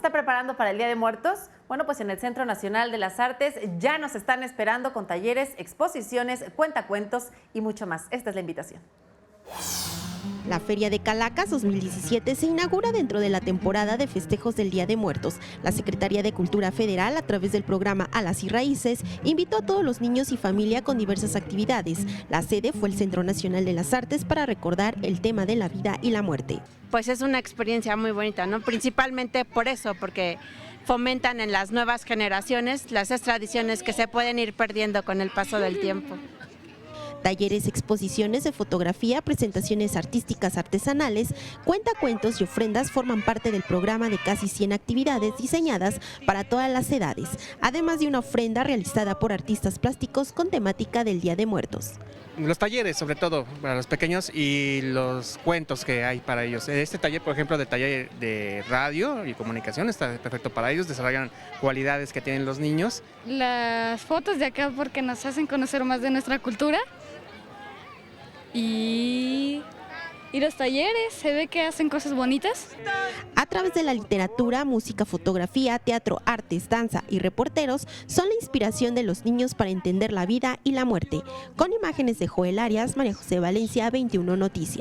está preparando para el Día de Muertos? Bueno, pues en el Centro Nacional de las Artes ya nos están esperando con talleres, exposiciones, cuentacuentos y mucho más. Esta es la invitación. La Feria de Calacas 2017 se inaugura dentro de la temporada de festejos del Día de Muertos. La Secretaría de Cultura Federal, a través del programa Alas y Raíces, invitó a todos los niños y familia con diversas actividades. La sede fue el Centro Nacional de las Artes para recordar el tema de la vida y la muerte. Pues es una experiencia muy bonita, ¿no? Principalmente por eso, porque fomentan en las nuevas generaciones las tradiciones que se pueden ir perdiendo con el paso del tiempo. Talleres, exposiciones de fotografía, presentaciones artísticas artesanales, cuentacuentos y ofrendas forman parte del programa de casi 100 actividades diseñadas para todas las edades, además de una ofrenda realizada por artistas plásticos con temática del Día de Muertos. Los talleres, sobre todo para los pequeños, y los cuentos que hay para ellos. Este taller, por ejemplo, de taller de radio y comunicación está perfecto para ellos, desarrollan cualidades que tienen los niños. Las fotos de acá porque nos hacen conocer más de nuestra cultura y los talleres, se ve que hacen cosas bonitas. A través de la literatura, música, fotografía, teatro, artes, danza y reporteros son la inspiración de los niños para entender la vida y la muerte. Con imágenes de Joel Arias, María José Valencia, 21 Noticias.